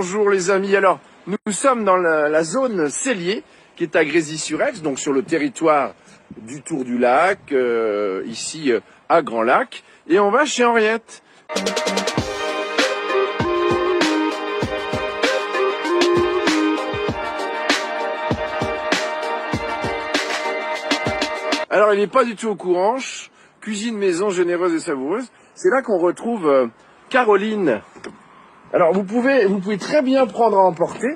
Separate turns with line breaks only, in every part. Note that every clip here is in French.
bonjour les amis. Alors, nous sommes dans la zone Cellier, qui est à Grésy-sur-Aix, donc sur le territoire du Tour du Lac, ici à Grand Lac. Et on va chez Henriette. Alors, il n'est pas du tout au courant. Cuisine maison généreuse et savoureuse. C'est là qu'on retrouve Caroline. Alors, vous pouvez très bien prendre à emporter,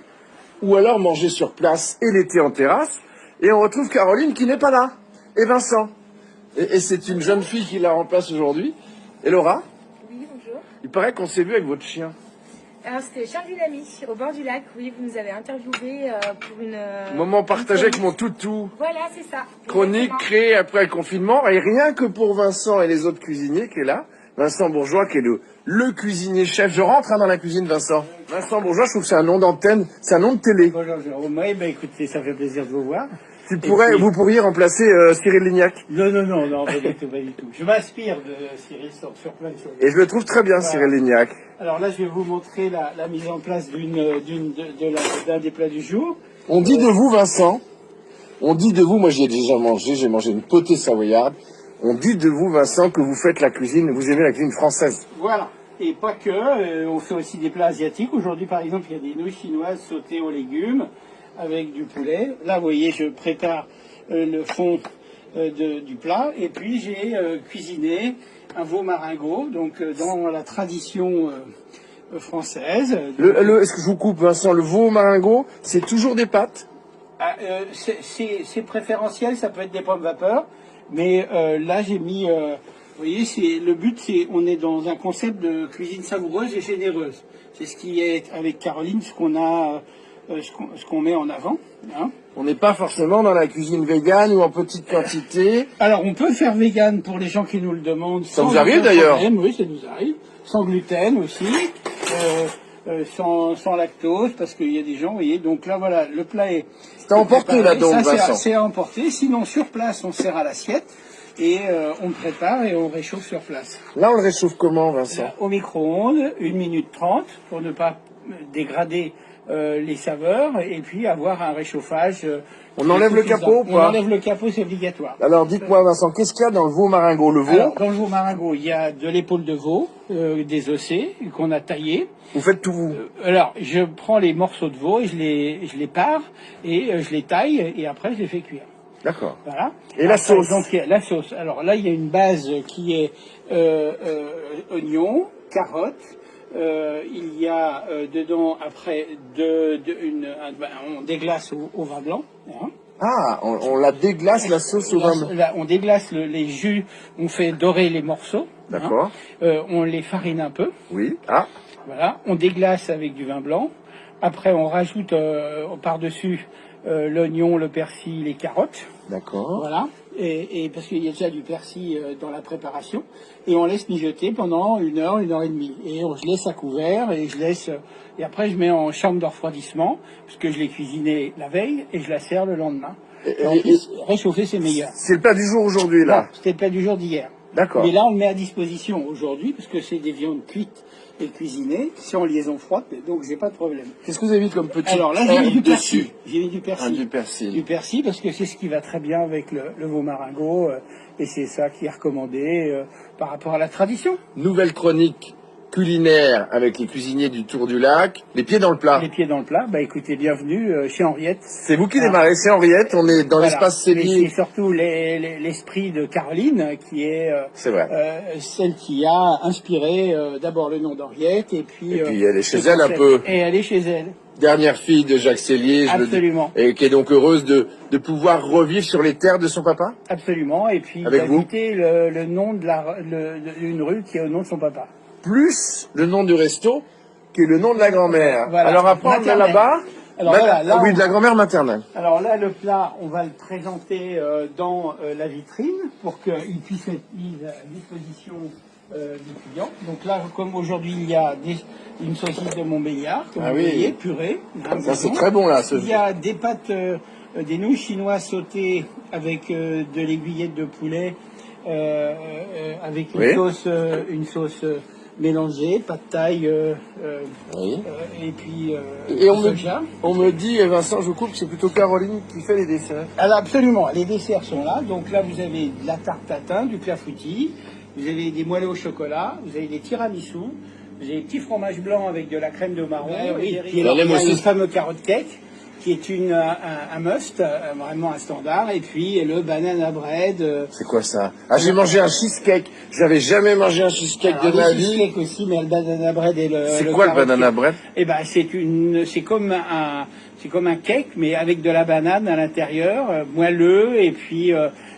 ou alors manger sur place et l'été en terrasse. Et on retrouve Caroline qui n'est pas là, et Vincent. Et c'est une jeune fille qui la remplace aujourd'hui. Et Laura?
Oui, bonjour.
Il paraît qu'on s'est vu avec votre chien.
Alors, c'était le chien d'une amie, au bord du lac. Oui, vous nous avez interviewé pour une...
Moment partagé avec mon toutou.
Voilà, c'est ça.
Chronique
Exactement.
créée après le confinement. Et rien que pour Vincent et les autres cuisiniers qui est là. Vincent Bourgeois qui est le cuisinier-chef. Je rentre dans la cuisine, Vincent. Vincent Bourgeois, je trouve que c'est un nom d'antenne, c'est un nom de télé.
Bonjour Jérôme, oui, écoutez, ça fait plaisir de vous voir.
Vous pourriez remplacer Cyril Lignac.
Non, pas du tout, pas du tout. Je m'inspire de Cyril sur plein de choses.
Et je le trouve très bien,
Voilà.
Cyril Lignac.
Alors là, je vais vous montrer la mise en place d'un des plats du jour.
On dit de vous, Vincent, moi j'y ai déjà mangé, j'ai mangé une potée savoyarde. On dit de vous, Vincent, que vous faites la cuisine, vous aimez la cuisine française.
Voilà. Et pas que, on fait aussi des plats asiatiques. Aujourd'hui, par exemple, il y a des nouilles chinoises sautées aux légumes avec du poulet. Là, vous voyez, je prépare le fond du plat. Et puis, j'ai cuisiné un veau maringot, donc dans la tradition française.
Est-ce que je vous coupe, Vincent, le veau maringot, c'est toujours des pâtes?
C'est préférentiel, ça peut être des pommes vapeur. Mais là, j'ai mis... vous voyez, le but, on est dans un concept de cuisine savoureuse et généreuse. C'est ce qui est, avec Caroline, ce qu'on met en avant. Hein.
On n'est pas forcément dans la cuisine végane ou en petite quantité.
Alors, on peut faire vegan pour les gens qui nous le demandent.
Ça vous arrive d'ailleurs?
Oui, ça nous arrive. Sans gluten aussi. Sans lactose, parce qu'il y a des gens, vous voyez. Donc là, voilà, le plat est...
C'est à emporter là donc,
ça,
Vincent.
c'est à emporter. Sinon, sur place, on sert à l'assiette. Et on prépare et on réchauffe sur place.
Là, on le réchauffe comment, Vincent?
Là, au micro-ondes, 1 minute 30, pour ne pas dégrader les saveurs, et puis avoir un réchauffage.
On enlève le capot ou
On
pas?
enlève le capot, c'est obligatoire.
Alors, dites-moi, Vincent, qu'est-ce qu'il y a dans le veau maringot? Le veau?
Alors, dans le veau maringot, il y a de l'épaule de veau, des ossets qu'on a taillés.
Vous faites tout vous?
Alors, je prends les morceaux de veau et je les pare et je les taille et après je les fais cuire.
D'accord.
Voilà.
Et la sauce?
Donc, la sauce. Alors là, il y a une base qui est oignon, carottes. Il y a dedans, après, on déglace au vin blanc. Hein.
Ah, on la déglace, la sauce au vin blanc.
Là, on déglace les jus, on fait dorer les morceaux.
D'accord.
Hein. On les farine un peu.
Oui. Ah.
Voilà. On déglace avec du vin blanc. Après, on rajoute par-dessus l'oignon, le persil, les carottes.
D'accord.
Voilà. Et parce qu'il y a déjà du persil dans la préparation. Et on laisse mijoter pendant 1 heure, 1 heure et demie. Et je laisse à couvert et et après je mets en chambre de refroidissement, parce que je l'ai cuisiné la veille et je la sers le lendemain. Et en plus, réchauffer c'est meilleur.
C'est le plat du jour aujourd'hui, là?
Non, c'était le plat du jour d'hier.
D'accord.
Mais là, on le met à disposition aujourd'hui, parce que c'est des viandes cuites et cuisinées, c'est en liaison froide, donc j'ai pas de problème.
Qu'est-ce que vous avez mis comme petit?
Alors là, j'ai mis du
dessus?
persil. J'ai mis du persil.
Ah, du persil.
Du persil, parce que c'est ce qui va très bien avec le veau maringot, et c'est ça qui est recommandé par rapport à la tradition.
Nouvelle chronique culinaire avec les cuisiniers du Tour du Lac. Les pieds dans le plat.
Les pieds dans le plat, bah écoutez, bienvenue chez Henriette.
C'est vous qui démarrez, c'est Henriette, on est dans
Voilà.
l'espace
Mais
Cellier.
c'est surtout l'esprit de Caroline qui est
C'est vrai.
celle qui a inspiré d'abord le nom d'Henriette et puis
elle est chez
ce
elle un
concept.
peu.
Et elle est chez elle.
Dernière fille de Jacques Cellier.
Absolument.
Et qui est donc heureuse de pouvoir revivre sur les terres de son papa.
Absolument. Et puis
Avec vous
d'habiter le nom d'une rue qui est au nom de son papa.
Plus le nom du resto, qui est le nom de la grand-mère.
Voilà.
Alors après, on est là-bas.
Alors voilà, là,
oui, de la grand-mère maternelle.
Alors là, le plat, on va le présenter dans la vitrine pour qu'il puisse être mis à disposition du client. Donc là, comme aujourd'hui, il y a une saucisse de Montbéliard, comme vous voyez, purée.
Ça, c'est très bon, là.
Il y a des pâtes, des nouilles chinoises sautées avec de l'aiguillette de poulet, avec une sauce mélangés, pas de taille,
Oui.
et puis
Et on
soja.
me dit, Vincent, je coupe, c'est plutôt Caroline qui fait les desserts.
Alors absolument, les desserts sont là. Donc là, vous avez de la tarte tatin, du clafoutis, vous avez des moelleux au chocolat, vous avez des tiramisu, vous avez des petits fromages blancs avec de la crème de marron,
oui.
puis alors,
J'en aime
il y a
aussi.
le fameux carotte cake, qui est un must, vraiment un standard, et puis le banana bread.
C'est quoi ça? Ah, j'ai mangé un cheesecake. J'avais jamais mangé un cheesecake
Alors,
de ma
le
vie.
cheesecake aussi, mais le banana bread et le.
C'est quoi le
carotte
banana
cake.
bread?
Eh ben, c'est comme un cake, mais avec de la banane à l'intérieur, moelleux, et puis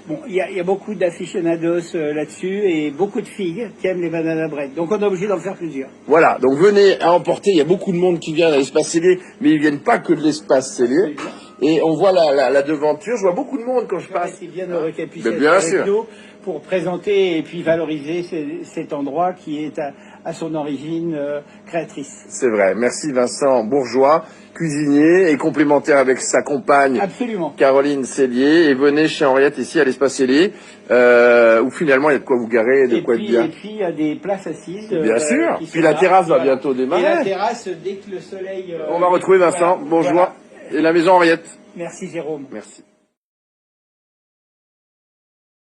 bon, il y a beaucoup d'aficionados là-dessus et beaucoup de filles qui aiment les banana bread. Donc on est obligé d'en faire plusieurs.
Voilà, donc venez à emporter. Il y a beaucoup de monde qui vient à l'espace Cellier, mais ils viennent pas que de l'espace Cellier. Et on voit la devanture. Je vois beaucoup de monde quand je passe.
C'est bien heureux qu'elle puisse
Mais
être
bien
avec
sûr.
nous pour présenter et puis valoriser cet endroit qui est à son origine créatrice.
C'est vrai. Merci Vincent Bourgeois, cuisinier et complémentaire avec sa compagne
Absolument.
Caroline Cellier. Et venez chez Henriette ici à l'espace Cellier, où finalement il y a de quoi vous garer, de quoi être bien.
Et puis il y a des places assises.
Bien sûr.
qui
Puis
sont
la
là.
terrasse va
Voilà.
bientôt démarrer.
Et la terrasse, dès que le soleil.
On va retrouver Vincent
voilà.
Bourgeois
Voilà.
et la maison Henriette.
Merci Jérôme.
Merci.